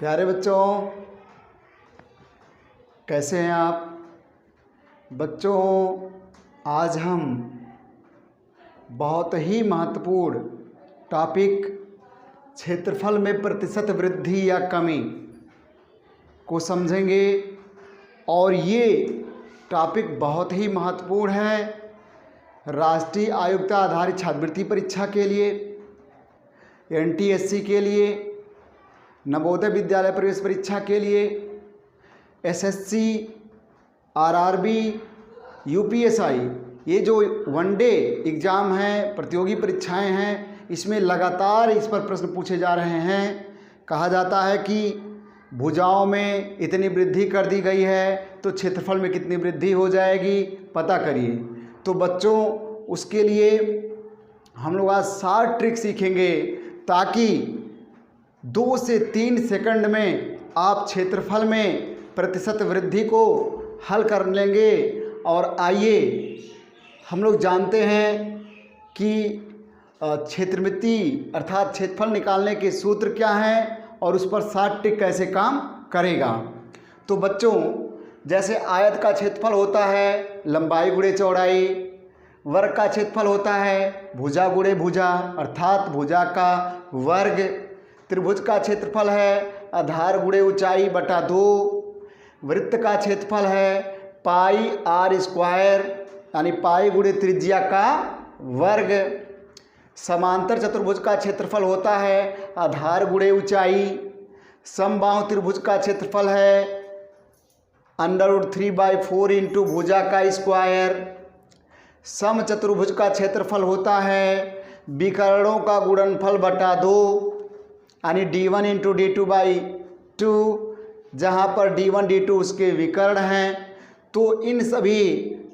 प्यारे बच्चों, कैसे हैं आप बच्चों। आज हम बहुत ही महत्वपूर्ण टॉपिक क्षेत्रफल में प्रतिशत वृद्धि या कमी को समझेंगे। और ये टॉपिक बहुत ही महत्वपूर्ण है राष्ट्रीय आयोग्यता आधारित छात्रवृत्ति परीक्षा के लिए, NTSC के लिए, नवोदय विद्यालय प्रवेश परीक्षा के लिए, SSC, RRB, UPSI, ये जो वनडे एग्ज़ाम हैं, प्रतियोगी परीक्षाएं हैं, इसमें लगातार इस पर प्रश्न पूछे जा रहे हैं। कहा जाता है कि भुजाओं में इतनी वृद्धि कर दी गई है तो क्षेत्रफल में कितनी वृद्धि हो जाएगी, पता करिए। तो बच्चों, उसके लिए हम लोग आज 7 ट्रिक सीखेंगे ताकि 2 से 3 सेकंड में आप क्षेत्रफल में प्रतिशत वृद्धि को हल कर लेंगे। और आइए, हम लोग जानते हैं कि क्षेत्रमिति अर्थात क्षेत्रफल निकालने के सूत्र क्या हैं और उस पर 7 ट्रिक कैसे काम करेगा। तो बच्चों, जैसे आयत का क्षेत्रफल होता है लंबाई गुणे चौड़ाई, वर्ग का क्षेत्रफल होता है भुजा गुणे भुजा अर्थात भुजा का वर्ग, त्रिभुज का क्षेत्रफल है आधार गुणे ऊंचाई बटा 2, वृत्त का क्षेत्रफल है पाई r स्क्वायर यानी पाई गुणे त्रिज्या का वर्ग, समांतर चतुर्भुज का क्षेत्रफल होता है आधार गुणे ऊंचाई, समबाहु त्रिभुज का क्षेत्रफल है √3/4 इंटू भुजा का स्क्वायर, सम चतुर्भुज का क्षेत्रफल होता है विकर्णों का गुणनफल बटा 2 यानी D1 इंटू D2/2, जहाँ पर D1 D2 उसके विकर्ण हैं। तो इन सभी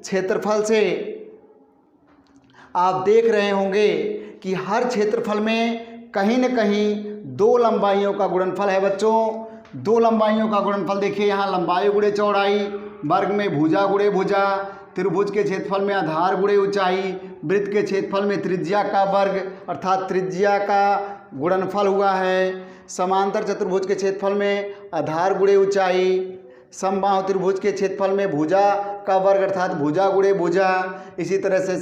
क्षेत्रफल से आप देख रहे होंगे कि हर क्षेत्रफल में कहीं न कहीं 2 लंबाइयों का गुणनफल है बच्चों। 2 लंबाइयों का गुणनफल देखिए, यहाँ लंबाई गुणे चौड़ाई, वर्ग में भुजा गुणे भुजा, त्रिभुज के क्षेत्रफल में आधार गुणे ऊंचाई, वृत्त के क्षेत्रफल में त्रिज्या का वर्ग अर्थात त्रिज्या का गुणनफल हुआ है, समांतर चतुर्भुज के क्षेत्रफल में आधार गुणे ऊंचाई, समबाहु त्रिभुज के क्षेत्रफल में भुजा का वर्ग अर्थात भुजा गुणे भुजा, इसी तरह से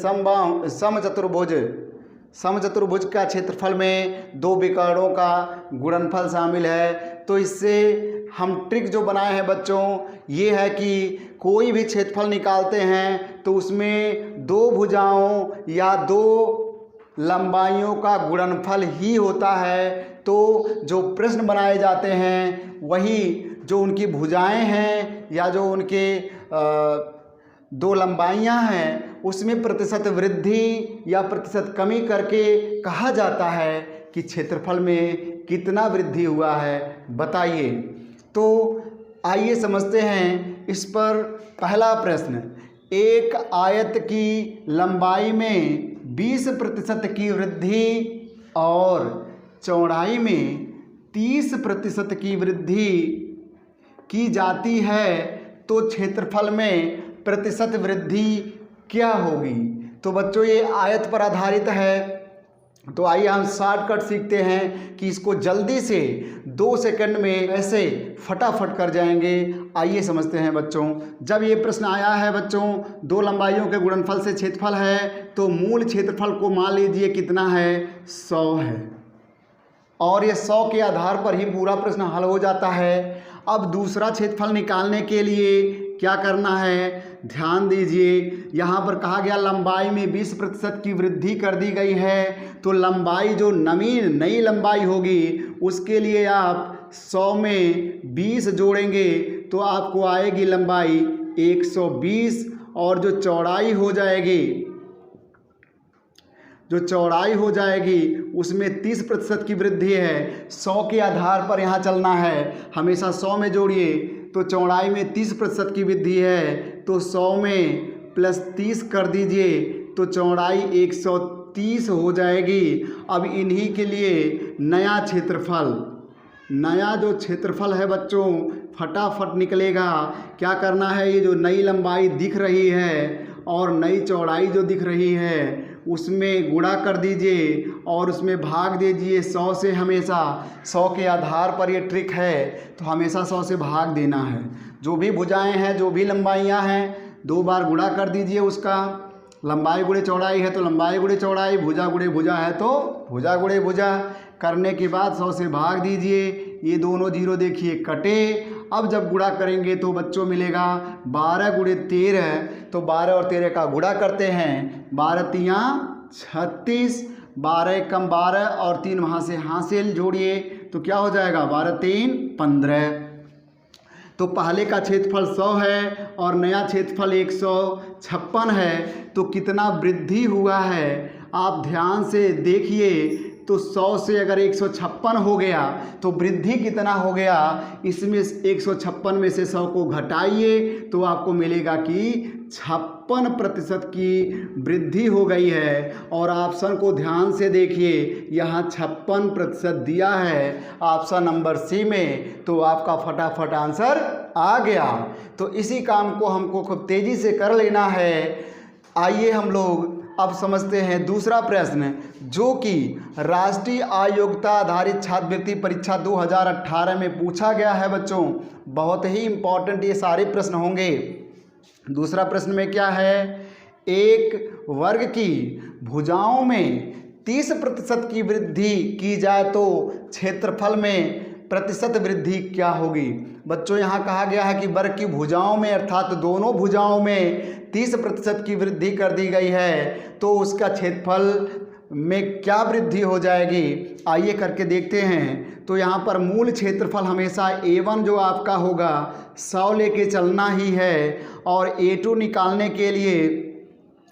सम चतुर्भुज का क्षेत्रफल में 2 विकर्णों का गुणनफल शामिल है। तो इससे हम ट्रिक जो बनाए हैं बच्चों ये है कि कोई भी क्षेत्रफल निकालते हैं तो उसमें 2 भुजाओं या 2 लंबाइयों का गुणनफल ही होता है। तो जो प्रश्न बनाए जाते हैं वही जो उनकी भुजाएं हैं या जो उनके 2 लंबाइयां हैं उसमें प्रतिशत वृद्धि या प्रतिशत कमी करके कहा जाता है कि क्षेत्रफल में कितना वृद्धि हुआ है, बताइए। तो आइए समझते हैं इस पर। पहला प्रश्न, एक आयत की लंबाई में 20% की वृद्धि और चौड़ाई में 30% की वृद्धि की जाती है तो क्षेत्रफल में प्रतिशत वृद्धि क्या होगी। तो बच्चों, ये आयत पर आधारित है। तो आइए हम शॉर्टकट सीखते हैं कि इसको जल्दी से 2 सेकंड में ऐसे फटाफट कर जाएंगे। आइए समझते हैं बच्चों। जब ये प्रश्न आया है बच्चों 2 लंबाइयों के गुणनफल से क्षेत्रफल है तो मूल क्षेत्रफल को मान लीजिए कितना है, 100 है। और ये 100 के आधार पर ही पूरा प्रश्न हल हो जाता है। अब दूसरा क्षेत्रफल निकालने के लिए क्या करना है, ध्यान दीजिए। यहाँ पर कहा गया लंबाई में 20% की वृद्धि कर दी गई है। तो लंबाई जो नई लंबाई होगी उसके लिए आप 100 में 20 जोड़ेंगे तो आपको आएगी लंबाई 120। और जो चौड़ाई हो जाएगी उसमें 30% की वृद्धि है। 100 के आधार पर यहाँ चलना है, हमेशा 100 में जोड़िए। तो चौड़ाई में 30% की वृद्धि है तो 100 में +30 कर दीजिए तो चौड़ाई 130 हो जाएगी। अब इन्हीं के लिए नया जो क्षेत्रफल है बच्चों फटाफट निकलेगा। क्या करना है, ये जो नई लंबाई दिख रही है और नई चौड़ाई जो दिख रही है उसमें गुणा कर दीजिए और उसमें भाग दीजिए 100 से। हमेशा 100 के आधार पर ये ट्रिक है, तो हमेशा 100 से भाग देना है। जो भी भुजाएं हैं, जो भी लंबाइयां हैं, 2 बार गुणा कर दीजिए उसका। लंबाई गुणे चौड़ाई है तो लंबाई गुणे चौड़ाई, भुजा गुणे भुजा है तो भुजा गुणे भुजा। करने के बाद 100 से भाग दीजिए। ये दोनों जीरो देखिए कटे। अब जब गुणा करेंगे तो बच्चों मिलेगा 12 गुणे 13, तो 12 और 13 का गुणा करते हैं। 12 तियाँ 36, 12 कम 12 और 3 वहाँ से हासिल जोड़िए तो क्या हो जाएगा, 12 3 15। तो पहले का क्षेत्रफल 100 है और नया क्षेत्रफल 156 है। तो कितना वृद्धि हुआ है आप ध्यान से देखिए। तो 100 से अगर 156 हो गया तो वृद्धि कितना हो गया, इसमें 156 में से 100 को घटाइए तो आपको मिलेगा कि 56% की वृद्धि हो गई है। और ऑप्शन को ध्यान से देखिए, यहाँ 56% दिया है ऑप्शन नंबर सी में, तो आपका फटाफट आंसर आ गया। तो इसी काम को हमको खूब तेज़ी से कर लेना है। आइए हम लोग अब समझते हैं दूसरा प्रश्न, जो कि राष्ट्रीय आयोग्यता आधारित छात्रवृत्ति परीक्षा 2018 में पूछा गया है बच्चों। बहुत ही इम्पोर्टेंट ये सारे प्रश्न होंगे। दूसरा प्रश्न में क्या है, एक वर्ग की भुजाओं में 30% की वृद्धि की जाए तो क्षेत्रफल में प्रतिशत वृद्धि क्या होगी। बच्चों यहाँ कहा गया है कि वर्ग की भुजाओं में अर्थात दोनों भुजाओं में 30% की वृद्धि कर दी गई है, तो उसका क्षेत्रफल में क्या वृद्धि हो जाएगी। आइए करके देखते हैं। तो यहाँ पर मूल क्षेत्रफल हमेशा A1 जो आपका होगा 100 लेके चलना ही है, और A2 निकालने के लिए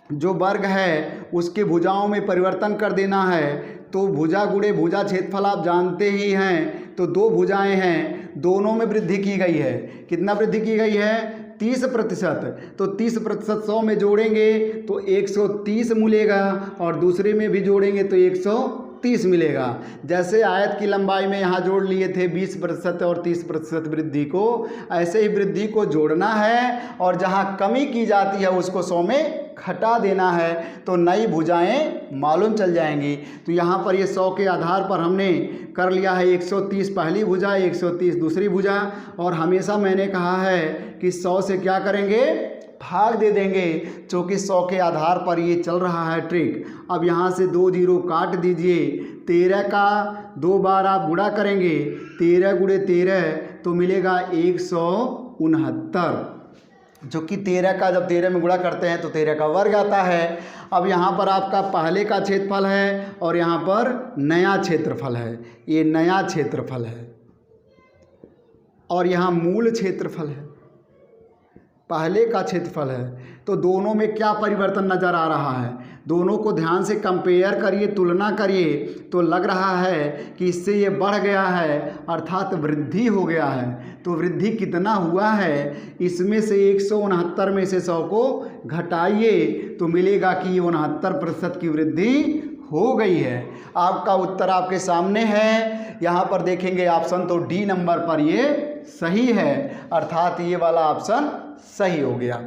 जो वर्ग है उसके भुजाओं में परिवर्तन कर देना है। तो भुजा गुणे भुजा क्षेत्रफल आप जानते ही हैं। तो 2 भुजाएं हैं, दोनों में वृद्धि की गई है। कितना वृद्धि की गई है, 30%। तो 30% 100 में जोड़ेंगे तो 130 मिलेगा, और दूसरे में भी जोड़ेंगे तो 130 मिलेगा। जैसे आयत की लंबाई में यहाँ जोड़ लिए थे 20% और 30% वृद्धि को, ऐसे ही वृद्धि को जोड़ना है, और जहाँ कमी की जाती है उसको 100 में घटा देना है, तो नई भुजाएं मालूम चल जाएंगी। तो यहाँ पर ये 100 के आधार पर हमने कर लिया है 130 पहली भुजा, 130 दूसरी भुजा, और हमेशा मैंने कहा है कि 100 से क्या करेंगे, भाग दे देंगे, क्योंकि 100 के आधार पर ये चल रहा है ट्रिक। अब यहाँ से 2 जीरो काट दीजिए। 13 का 2 बार आप गुणा करेंगे, 13 गुणे 13 तो मिलेगा 169, जो कि 13 का जब 13 में गुणा करते हैं तो 13 का वर्ग आता है। अब यहाँ पर आपका पहले का क्षेत्रफल है और यहाँ पर नया क्षेत्रफल है। ये नया क्षेत्रफल है और यहाँ मूल क्षेत्रफल है, पहले का क्षेत्रफल है। तो दोनों में क्या परिवर्तन नज़र आ रहा है, दोनों को ध्यान से कंपेयर करिए, तुलना करिए, तो लग रहा है कि इससे ये बढ़ गया है, अर्थात वृद्धि हो गया है। तो वृद्धि कितना हुआ है, इसमें से 169 में से 100 को घटाइए तो मिलेगा कि 69% की वृद्धि हो गई है। आपका उत्तर आपके सामने है। यहाँ पर देखेंगे ऑप्शन तो डी नंबर पर ये सही है, अर्थात ये वाला ऑप्शन सही हो गया।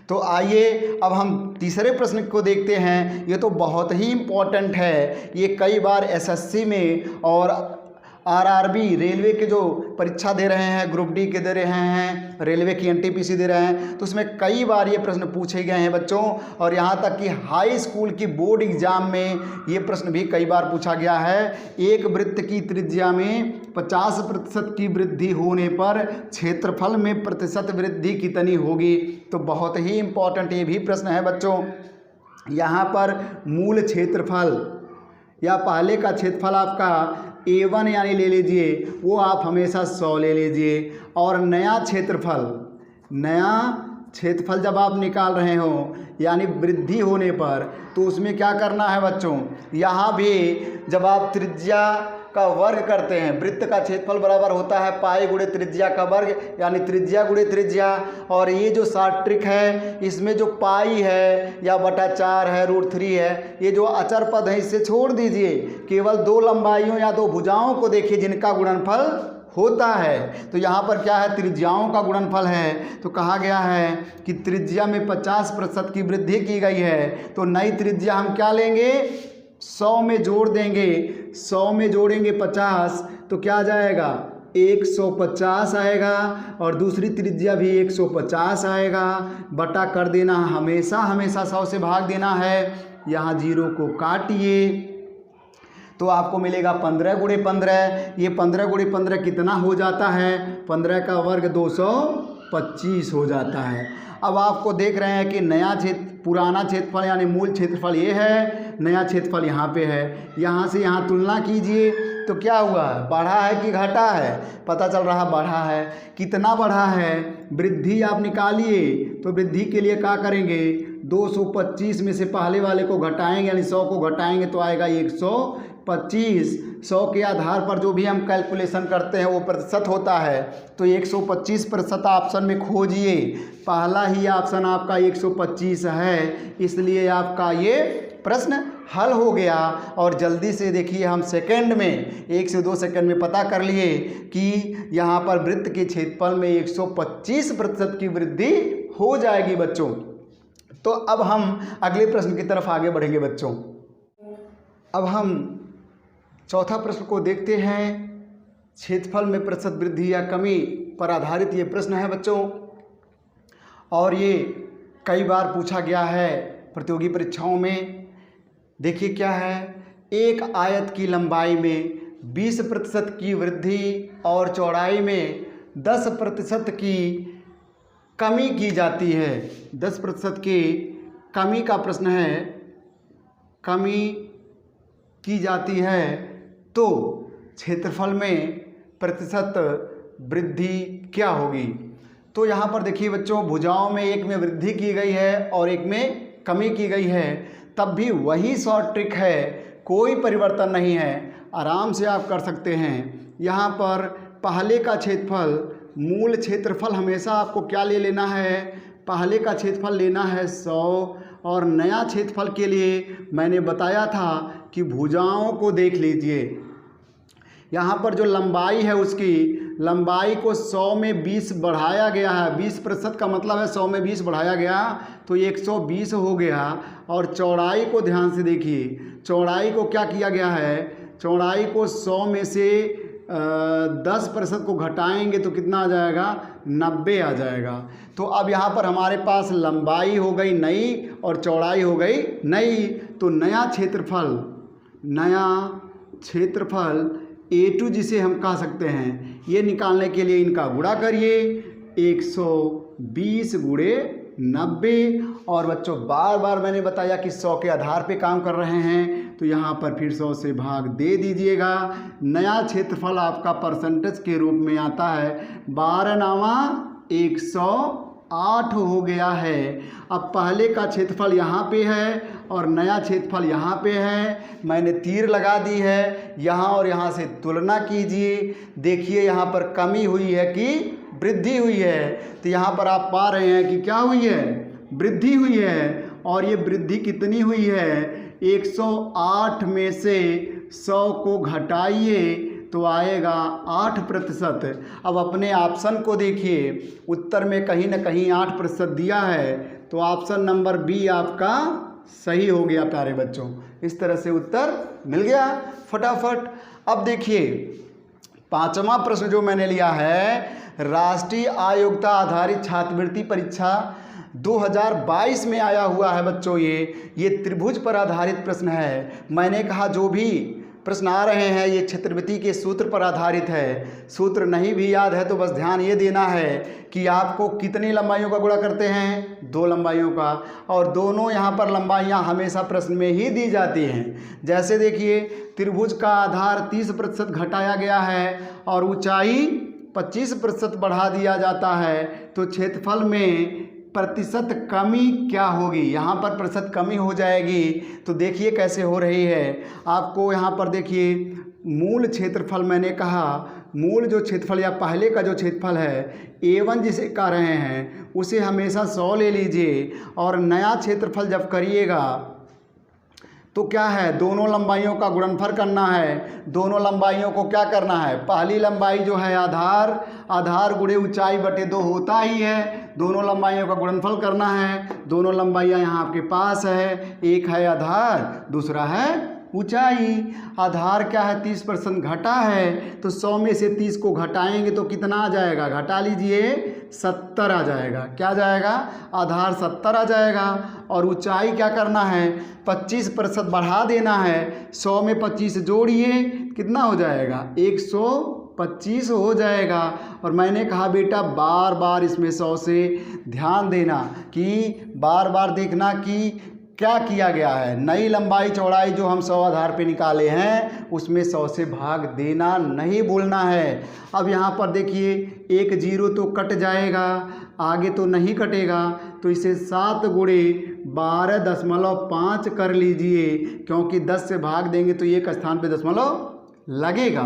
तो आइए अब हम तीसरे प्रश्न को देखते हैं। ये तो बहुत ही इम्पोर्टेंट है, ये कई बार एसएससी में और आरआरबी रेलवे के जो परीक्षा दे रहे हैं, ग्रुप डी के दे रहे हैं, रेलवे की एनटीपीसी दे रहे हैं, तो उसमें कई बार ये प्रश्न पूछे गए हैं बच्चों। और यहाँ तक कि हाई स्कूल की बोर्ड एग्जाम में ये प्रश्न भी कई बार पूछा गया है। एक वृत्त की त्रिज्या में 50% की वृद्धि होने पर क्षेत्रफल में प्रतिशत वृद्धि कितनी होगी। तो बहुत ही इम्पोर्टेंट ये भी प्रश्न है बच्चों। यहाँ पर मूल क्षेत्रफल या पहले का क्षेत्रफल आपका A1 यानी ले लीजिए, वो आप हमेशा 100 ले लीजिए। और नया क्षेत्रफल जब आप निकाल रहे हो यानी वृद्धि होने पर, तो उसमें क्या करना है बच्चों, यहाँ भी जब आप त्रिज्या का वर्ग करते हैं, वृत्त का क्षेत्रफल बराबर होता है पाई गुणे त्रिज्या का वर्ग, यानी त्रिज्या गुणे त्रिज्या। और ये जो शॉर्ट ट्रिक है, इसमें जो पाई है या बटा 4 है, √3 है, ये जो अचर पद है इसे छोड़ दीजिए, केवल 2 लंबाइयों या 2 भुजाओं को देखिए जिनका गुणनफल होता है। तो यहाँ पर क्या है, त्रिज्याओं का गुणनफल है। तो कहा गया है कि त्रिज्या में 50% की वृद्धि की गई है। तो नई त्रिज्या हम क्या लेंगे, 100 में जोड़ देंगे। 100 में जोड़ेंगे 50 तो क्या आ जाएगा, 150 आएगा। और दूसरी त्रिज्या भी 150 आएगा। बटा कर देना, हमेशा हमेशा 100 से भाग देना है। यहाँ 0 को काटिए तो आपको मिलेगा 15 गुणे 15। ये 15 गुणे 15 कितना हो जाता है, 15 का वर्ग 225 हो जाता है। अब आपको देख रहे हैं कि नया पुराना क्षेत्रफल यानी मूल क्षेत्रफल ये है, नया क्षेत्रफल यहाँ पे है। यहाँ से यहाँ तुलना कीजिए तो क्या हुआ, बढ़ा है कि घटा है, पता चल रहा बढ़ा है। कितना बढ़ा है, वृद्धि आप निकालिए। तो वृद्धि के लिए क्या करेंगे, 225 में से पहले वाले को घटाएंगे यानी 100 को घटाएंगे तो आएगा 125। 100 के आधार पर जो भी हम कैलकुलेशन करते हैं वो प्रतिशत होता है। तो 125% ऑप्शन में खोजिए। पहला ही ऑप्शन आपका 125 है, इसलिए आपका ये प्रश्न हल हो गया। और जल्दी से देखिए, हम सेकंड में 1 से 2 सेकंड में पता कर लिए कि यहाँ पर वृत्त के क्षेत्रफल में 125% की वृद्धि हो जाएगी बच्चों। तो अब हम अगले प्रश्न की तरफ आगे बढ़ेंगे बच्चों। अब हम चौथा प्रश्न को देखते हैं। क्षेत्रफल में प्रतिशत वृद्धि या कमी पर आधारित ये प्रश्न है बच्चों, और ये कई बार पूछा गया है प्रतियोगी परीक्षाओं में। देखिए क्या है, एक आयत की लंबाई में 20% की वृद्धि और चौड़ाई में 10% की कमी की जाती है। 10% की कमी का प्रश्न है, कमी की जाती है तो क्षेत्रफल में प्रतिशत वृद्धि क्या होगी। तो यहाँ पर देखिए बच्चों, भुजाओं में एक में वृद्धि की गई है और एक में कमी की गई है, तब भी वही शॉर्ट ट्रिक है, कोई परिवर्तन नहीं है, आराम से आप कर सकते हैं। यहाँ पर पहले का क्षेत्रफल, मूल क्षेत्रफल हमेशा आपको क्या ले लेना है, पहले का क्षेत्रफल लेना है 100। और नया क्षेत्रफल के लिए मैंने बताया था कि भुजाओं को देख लीजिए। यहाँ पर जो लंबाई है उसकी लंबाई को 100 में 20 बढ़ाया गया है। 20% का मतलब है 100 में 20 बढ़ाया गया तो 120 हो गया। और चौड़ाई को ध्यान से देखिए, चौड़ाई को क्या किया गया है, चौड़ाई को 100 में से 10% को घटाएंगे तो कितना आ जाएगा, 90 आ जाएगा। तो अब यहाँ पर हमारे पास लंबाई हो गई नई और चौड़ाई हो गई नई। तो नया क्षेत्रफल A2 जिसे हम कह सकते हैं, ये निकालने के लिए इनका गुणा करिए 120 गुणे 90। और बच्चों बार बार मैंने बताया कि 100 के आधार पे काम कर रहे हैं, तो यहाँ पर फिर 100 से भाग दे दीजिएगा। नया क्षेत्रफल आपका परसेंटेज के रूप में आता है 12×108 हो गया है। अब पहले का क्षेत्रफल यहाँ पे है और नया क्षेत्रफल यहाँ पे है, मैंने तीर लगा दी है, यहाँ और यहाँ से तुलना कीजिए। देखिए यहाँ पर कमी हुई है कि वृद्धि हुई है। तो यहाँ पर आप पा रहे हैं कि क्या हुई है, वृद्धि हुई है। और ये वृद्धि कितनी हुई है, 108 में से 100 को घटाइए तो आएगा 8%। अब अपने ऑप्शन को देखिए, उत्तर में कहीं ना कहीं 8% दिया है, तो ऑप्शन नंबर बी आपका सही हो गया प्यारे बच्चों। इस तरह से उत्तर मिल गया फटाफट। अब देखिए पांचवा प्रश्न जो मैंने लिया है, राष्ट्रीय आयोग्यता आधारित छात्रवृत्ति परीक्षा 2022 में आया हुआ है बच्चों। ये त्रिभुज पर आधारित प्रश्न है। मैंने कहा जो भी प्रश्न आ रहे हैं ये क्षेत्रवृत्ति के सूत्र पर आधारित है। सूत्र नहीं भी याद है तो बस ध्यान ये देना है कि आपको कितनी लंबाइयों का गुणा करते हैं, 2 लंबाइयों का। और दोनों यहाँ पर लंबाइयाँ हमेशा प्रश्न में ही दी जाती हैं। जैसे देखिए त्रिभुज का आधार 30% घटाया गया है और ऊंचाई 25% बढ़ा दिया जाता है, तो क्षेत्रफल में प्रतिशत कमी क्या होगी, यहाँ पर प्रतिशत कमी हो जाएगी। तो देखिए कैसे हो रही है। आपको यहाँ पर देखिए मूल क्षेत्रफल, मैंने कहा मूल जो क्षेत्रफल या पहले का जो क्षेत्रफल है A1 जिसे कह रहे हैं उसे हमेशा 100 ले लीजिए। और नया क्षेत्रफल जब करिएगा तो क्या है, दोनों लंबाइयों का गुणनफल करना है। दोनों लंबाइयों को क्या करना है, पहली लंबाई जो है आधार गुणे ऊंचाई बटे 2 होता ही है। दोनों लंबाइयों का गुणनफल करना है। दोनों लंबाइयाँ यहाँ आपके पास है, एक है आधार, दूसरा है ऊंचाई। आधार क्या है, 30% घटा है, तो 100 में से 30 को घटाएंगे तो कितना आ जाएगा, घटा लीजिए 70 आ जाएगा। क्या आ जाएगा, आधार 70 आ जाएगा। और ऊंचाई क्या करना है, 25% बढ़ा देना है। 100 में 25 जोड़िए, कितना हो जाएगा, 125 हो जाएगा। और मैंने कहा बेटा बार बार इसमें 100 से ध्यान देना, कि बार बार देखना कि क्या किया गया है। नई लंबाई चौड़ाई जो हम 100 आधार पे निकाले हैं उसमें 100 से भाग देना नहीं भूलना है। अब यहाँ पर देखिए, एक 0 तो कट जाएगा, आगे तो नहीं कटेगा, तो इसे 7 गुणे 12.5 कर लीजिए, क्योंकि 10 से भाग देंगे तो एक स्थान पे दशमलव लगेगा।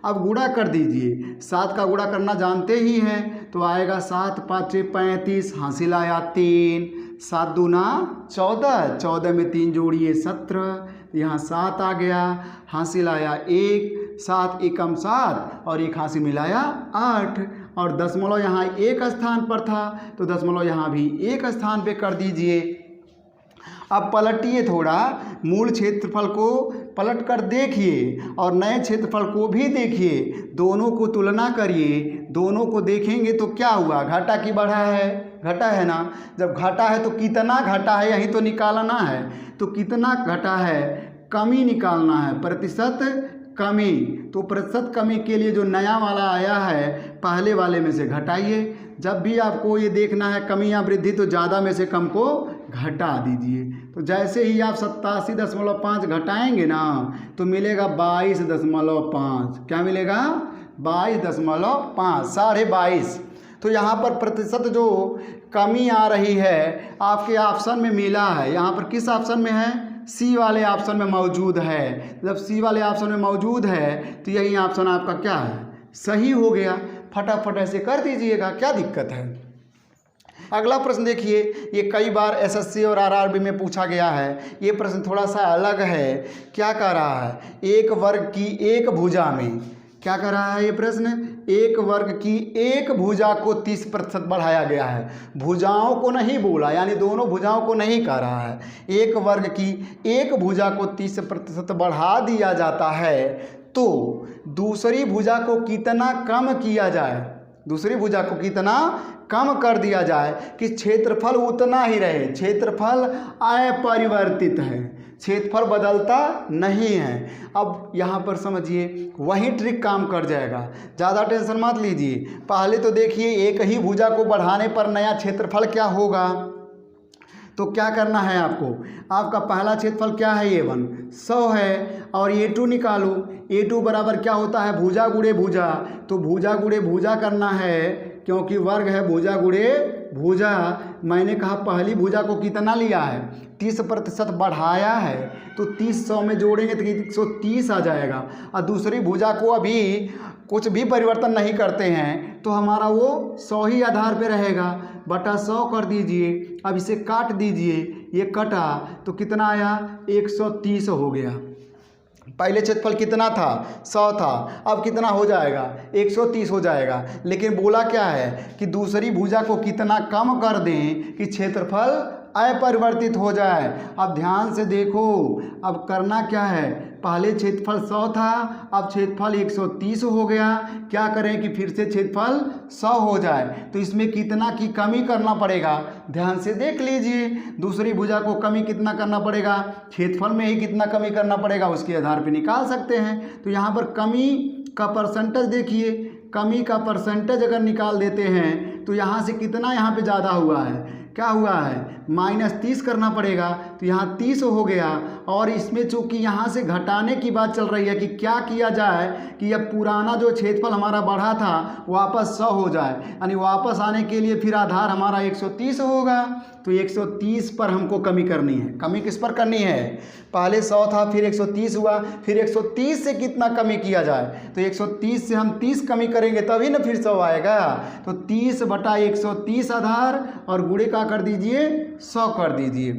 अब गुणा कर दीजिए, 7 का गुणा करना जानते ही हैं, तो आएगा 7 5 35, हासिल आया 3, 7 दूना 14, 14 में 3 जोड़िए 17, यहाँ 7 आ गया, हासिल आया 1, 7 एकम 7 और एक हासिल मिलाया 8, और दशमलव यहाँ एक स्थान पर था तो दशमलव यहाँ भी एक स्थान पे कर दीजिए। अब पलटिए थोड़ा, मूल क्षेत्रफल को पलट कर देखिए और नए क्षेत्रफल को भी देखिए, दोनों को तुलना करिए। दोनों को देखेंगे तो क्या हुआ, घटा कि बढ़ा है, घटा है ना। जब घटा है तो कितना घटा है यही तो निकालना है। तो कितना घटा है, कमी निकालना है, प्रतिशत कमी। तो प्रतिशत कमी के लिए जो नया वाला आया है पहले वाले में से घटाइए। जब भी आपको ये देखना है कमी या वृद्धि तो ज़्यादा में से कम को घटा दीजिए। तो जैसे ही आप 87.5 घटाएंगे ना तो मिलेगा 22.5। क्या मिलेगा, 22.5, 22.5। तो यहाँ पर प्रतिशत जो कमी आ रही है आपके ऑप्शन में मिला है। यहाँ पर किस ऑप्शन में है, सी वाले ऑप्शन में मौजूद है। जब सी वाले ऑप्शन में मौजूद है तो यही ऑप्शन आपका क्या है, सही हो गया। फटाफट ऐसे कर दीजिएगा, क्या दिक्कत है। अगला प्रश्न देखिए, ये कई बार एसएससी और आरआरबी में पूछा गया है। ये प्रश्न थोड़ा सा अलग है। क्या कह रहा है, एक वर्ग की एक भुजा में, क्या कह रहा है ये प्रश्न, एक वर्ग की एक भुजा को 30% बढ़ाया गया है। भुजाओं को नहीं बोला, यानी दोनों भुजाओं को नहीं कह रहा है। एक वर्ग की एक भुजा को 30% बढ़ा दिया जाता है तो दूसरी भुजा को कितना कम किया जाए, दूसरी भुजा को कितना कम कर दिया जाए कि क्षेत्रफल उतना ही रहे। क्षेत्रफल अपरिवर्तित है, क्षेत्रफल बदलता नहीं है। अब यहाँ पर समझिए वही ट्रिक काम कर जाएगा, ज़्यादा टेंशन मत लीजिए। पहले तो देखिए एक ही भुजा को बढ़ाने पर नया क्षेत्रफल क्या होगा। तो क्या करना है आपको, आपका पहला क्षेत्रफल क्या है, A1 100 है, और A2 निकालो। A2 बराबर क्या होता है, भुजा गुणे भुजा। तो भुजा गुणे भुजा करना है, क्योंकि वर्ग है भुजा गुणे भुजा। मैंने कहा पहली भुजा को कितना लिया है, 30% बढ़ाया है, तो 30 100 में जोड़ेंगे तो 130 आ जाएगा। और दूसरी भुजा को अभी कुछ भी परिवर्तन नहीं करते हैं तो हमारा वो 100 ही आधार पे रहेगा, बटा 100 कर दीजिए। अब इसे काट दीजिए, ये कटा तो कितना आया, 130 हो गया। पहले क्षेत्रफल कितना था, 100 था, अब कितना हो जाएगा, 130 हो जाएगा। लेकिन बोला क्या है कि दूसरी भुजा को कितना कम कर दें कि क्षेत्रफल अपरिवर्तित हो जाए। अब ध्यान से देखो, अब करना क्या है, पहले क्षेत्रफल 100 था, अब क्षेत्रफल 130 हो गया। क्या करें कि फिर से क्षेत्रफल 100 हो जाए, तो इसमें कितना की कमी करना पड़ेगा, ध्यान से देख लीजिए। दूसरी भुजा को कमी कितना करना पड़ेगा, क्षेत्रफल में ही कितना कमी करना पड़ेगा उसके आधार पर निकाल सकते हैं। तो यहाँ पर कमी का परसेंटेज देखिए, कमी का परसेंटेज अगर निकाल देते हैं तो यहाँ से कितना यहाँ पे ज़्यादा हुआ है, क्या हुआ है, -30 करना पड़ेगा। तो यहाँ 30 हो गया। और इसमें चूँकि यहाँ से घटाने की बात चल रही है कि क्या किया जाए कि अब पुराना जो क्षेत्रफल हमारा बढ़ा था वापस 100 हो जाए, यानी वापस आने के लिए फिर आधार हमारा 130 होगा। तो 130 पर हमको कमी करनी है। कमी किस पर करनी है, पहले 100 था फिर 130 हुआ, फिर 130 से कितना कमी किया जाए, तो 130 से हम 30 कमी करेंगे तभी ना फिर 100 आएगा। तो 30 बटा 130 आधार और गुणे का कर दीजिए 100 कर दीजिए।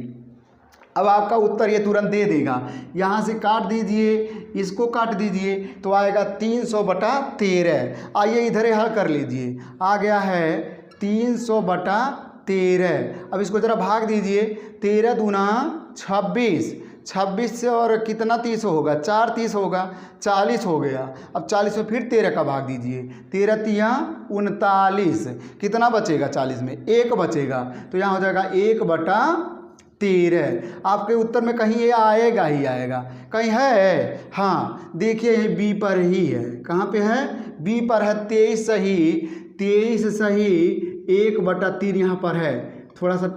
अब आपका उत्तर ये तुरंत दे देगा। यहाँ से काट दीजिए, इसको काट दीजिए तो आएगा 300/13। आइए इधर हल कर लीजिए, आ गया है 300/13। अब इसको ज़रा भाग दीजिए, 13 दूना 26, 26 से और कितना 30 होगा, 4 30 होगा, 40 हो गया। अब 40 में फिर 13 का भाग दीजिए, 13 तिया 39, कितना बचेगा 40 में, 1 बचेगा। तो यहाँ हो जाएगा 1/13। आपके उत्तर में कहीं ये आएगा ही आएगा, कहीं है? हाँ देखिए ये बी पर ही है। कहाँ पे है? बी पर है। 23 सही, 23 सही, 1/3 यहाँ पर है। थोड़ा सा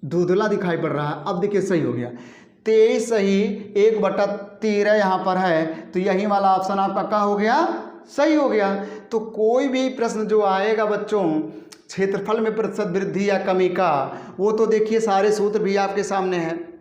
धुंधला दिखाई पड़ रहा है, अब देखिए सही हो गया। 23 सही, 1/13 यहाँ पर है, तो यही वाला ऑप्शन आपका क्या हो गया? सही हो गया। तो कोई भी प्रश्न जो आएगा बच्चों क्षेत्रफल में प्रतिशत वृद्धि या कमी का, वो तो देखिए सारे सूत्र भी आपके सामने हैं।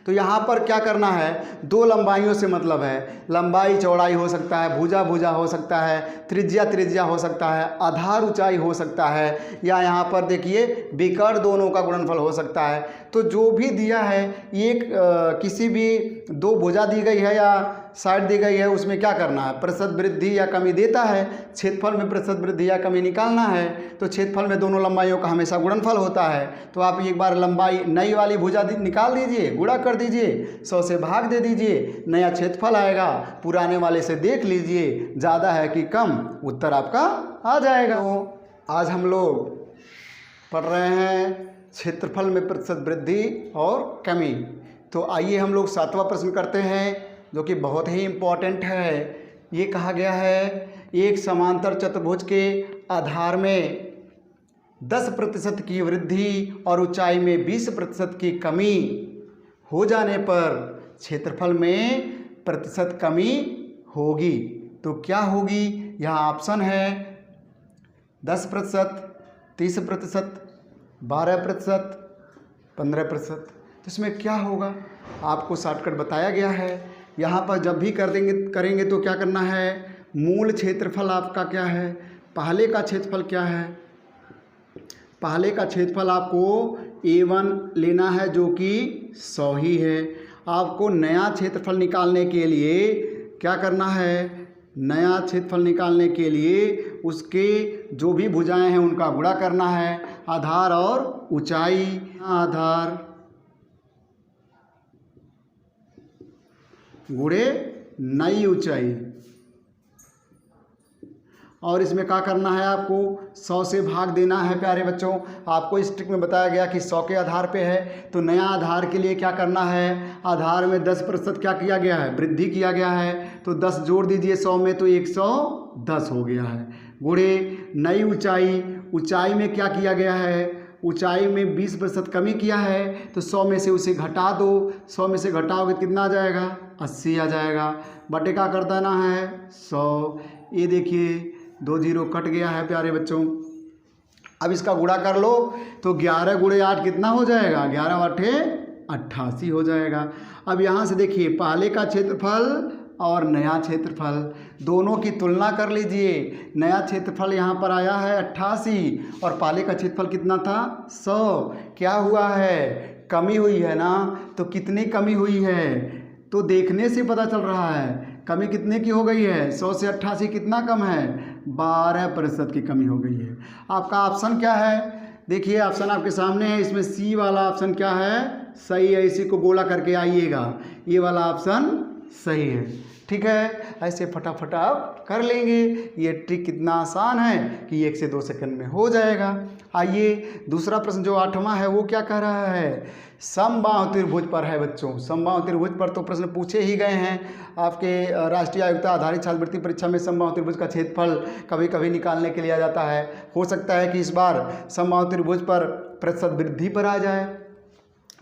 तो यहाँ पर क्या करना है, दो लंबाइयों से मतलब है, लंबाई चौड़ाई हो सकता है, भुजा भुजा हो सकता है, त्रिज्या त्रिज्या हो सकता है, आधार ऊंचाई हो सकता है, या यहाँ पर देखिए विकर्ण दोनों का गुणनफल हो सकता है। तो जो भी दिया है एक किसी भी दो भुजा दी गई है या साइड दी गई है, उसमें क्या करना है, प्रतिशत वृद्धि या कमी देता है। क्षेत्रफल में प्रतिशत वृद्धि या कमी निकालना है तो क्षेत्रफल में दोनों लंबाइयों का हमेशा गुणनफल होता है। तो आप एक बार लंबाई नई वाली भुजा निकाल दीजिए, गुणा कर दीजिए, 100 से भाग दे दीजिए, नया क्षेत्रफल आएगा। पुराने वाले से देख लीजिए ज़्यादा है कि कम, उत्तर आपका आ जाएगा। तो आज हम लोग पढ़ रहे हैं क्षेत्रफल में प्रतिशत वृद्धि और कमी। तो आइए हम लोग 7वां प्रश्न करते हैं जो कि बहुत ही इम्पोर्टेंट है। ये कहा गया है एक समांतर चतुर्भुज के आधार में 10% की वृद्धि और ऊंचाई में 20% की कमी हो जाने पर क्षेत्रफल में प्रतिशत कमी होगी। तो क्या होगी? यहाँ ऑप्शन है 10%, 30%, 12%, 15%। तो इसमें क्या होगा आपको शॉर्टकट बताया गया है। यहाँ पर जब भी करेंगे तो क्या करना है, मूल क्षेत्रफल आपका क्या है, पहले का क्षेत्रफल क्या है, पहले का क्षेत्रफल आपको A1 लेना है जो कि 100 ही है। आपको नया क्षेत्रफल निकालने के लिए क्या करना है, नया क्षेत्रफल निकालने के लिए उसके जो भी भुजाएं हैं उनका गुणा करना है, आधार और ऊंचाई, आधार गुणे नई ऊंचाई। और इसमें क्या करना है, आपको 100 से भाग देना है। प्यारे बच्चों आपको इस ट्रिक में बताया गया कि 100 के आधार पे है, तो नया आधार के लिए क्या करना है, आधार में 10% क्या किया गया है, वृद्धि किया गया है। तो 10 जोड़ दीजिए 100 में तो 110 हो गया है, गुणे नई ऊंचाई, ऊंचाई में क्या किया गया है, ऊंचाई में 20% कमी किया है। तो 100 में से उसे घटा दो, 100 में से घटाओगे कितना आ जाएगा, 80 आ जाएगा। बटे का कर देना है 100। ये देखिए 2 0 कट गया है प्यारे बच्चों। अब इसका गुणा कर लो तो 11 गुणे 8 कितना हो जाएगा, 11 8 88 हो जाएगा। अब यहाँ से देखिए पहले का क्षेत्रफल और नया क्षेत्रफल दोनों की तुलना कर लीजिए। नया क्षेत्रफल यहाँ पर आया है 88 और पहले का क्षेत्रफल कितना था 100। क्या हुआ है, कमी हुई है ना। तो कितनी कमी हुई है, तो देखने से पता चल रहा है कमी कितने की हो गई है, 100 से 88 कितना कम है, 12% की कमी हो गई है। आपका ऑप्शन क्या है, देखिए ऑप्शन आपके सामने है, इसमें सी वाला ऑप्शन क्या है, सही है। इसी को गोला करके आइएगा, ये वाला ऑप्शन सही है। ठीक है, ऐसे फटाफट आप कर लेंगे। ये ट्रिक कितना आसान है कि 1 से 2 सेकंड में हो जाएगा। आइए दूसरा प्रश्न जो 8वां है वो क्या कह रहा है, समबाहु त्रिभुज पर है बच्चों। समबाहु त्रिभुज पर तो प्रश्न पूछे ही गए हैं आपके राष्ट्रीय आयुक्ता आधारित छात्रवृत्ति परीक्षा में। समबाहु त्रिभुज का क्षेत्रफल कभी कभी निकालने के लिए आ जाता है। हो सकता है कि इस बार समबाहु त्रिभुज पर प्रतिशत वृद्धि पर आ जाए।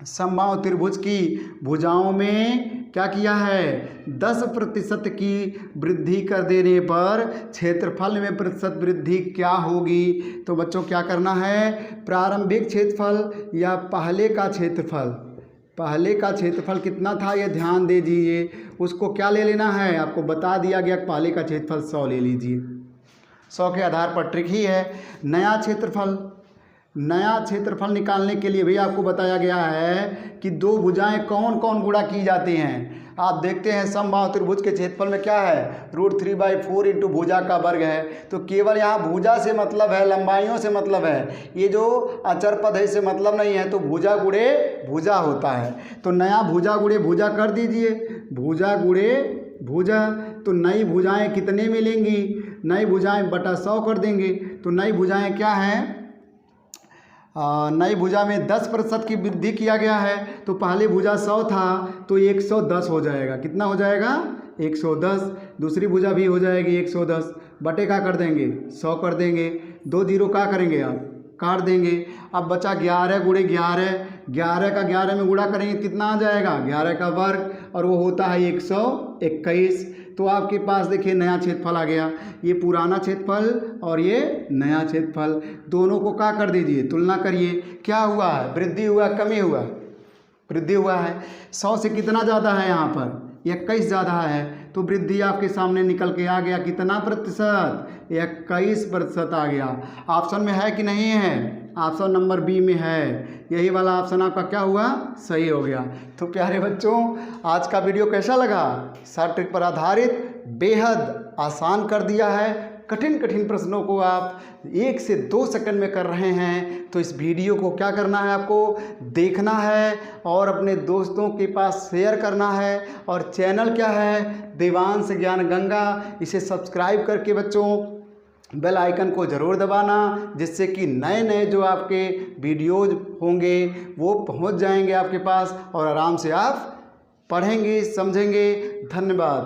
समबाहु त्रिभुज की भुजाओं में क्या किया है, 10% की वृद्धि कर देने पर क्षेत्रफल में प्रतिशत वृद्धि क्या होगी। तो बच्चों क्या करना है, प्रारंभिक क्षेत्रफल या पहले का क्षेत्रफल, पहले का क्षेत्रफल कितना था ये ध्यान दे दीजिए, उसको क्या ले लेना है, आपको बता दिया गया पहले का क्षेत्रफल 100 ले लीजिए। 100 के आधार पर ट्रिक ही है। नया क्षेत्रफल, नया क्षेत्रफल निकालने के लिए भी आपको बताया गया है कि दो भुजाएं कौन कौन गुणा की जाती हैं। आप देखते हैं समबाहु त्रिभुज के क्षेत्रफल में क्या है, √3/4 इंटू भुजा का वर्ग है। तो केवल यहाँ भुजा से मतलब है, लंबाइयों से मतलब है, ये जो अचर पद है इससे मतलब नहीं है। तो भुजा गुणे भुजा होता है। तो नया भुजा गुणे भुजा कर दीजिए, भुजा गुणे भुजा। तो नई भुजाएं कितने मिलेंगी, नई भुजाएं बटा 100 कर देंगे। तो नई भुजाएं क्या हैं, नई भुजा में 10% की वृद्धि किया गया है। तो पहले भुजा 100 था तो 110 हो जाएगा। कितना हो जाएगा, 110। दूसरी भुजा भी हो जाएगी 110, बटे का कर देंगे 100 कर देंगे। 2 जीरो का करेंगे आप, काट देंगे। अब बचा 11 गुणे 11, 11 का 11 में गुणा करेंगे कितना आ जाएगा, 11 का वर्ग, और वो होता है 121। तो आपके पास देखिए नया क्षेत्रफल आ गया। ये पुराना क्षेत्रफल और ये नया क्षेत्रफल, दोनों को क्या कर दीजिए, तुलना करिए। क्या हुआ है, वृद्धि हुआ कमी हुआ, वृद्धि हुआ है। 100 से कितना ज़्यादा है यहाँ पर, 21 ज़्यादा है। तो वृद्धि आपके सामने निकल के आ गया, कितना प्रतिशत, 21% आ गया। ऑप्शन में है कि नहीं है, ऑप्शन नंबर बी में है। यही वाला ऑप्शन आपका क्या हुआ, सही हो गया। तो प्यारे बच्चों, आज का वीडियो कैसा लगा, शॉर्ट ट्रिक पर आधारित, बेहद आसान कर दिया है। कठिन कठिन प्रश्नों को आप 1 से 2 सेकंड में कर रहे हैं। तो इस वीडियो को क्या करना है, आपको देखना है और अपने दोस्तों के पास शेयर करना है। और चैनल क्या है, देवांश ज्ञान गंगा, इसे सब्सक्राइब करके बच्चों बेल आइकन को ज़रूर दबाना, जिससे कि नए नए जो आपके वीडियोज़ होंगे वो पहुंच जाएंगे आपके पास और आराम से आप पढ़ेंगे समझेंगे। धन्यवाद।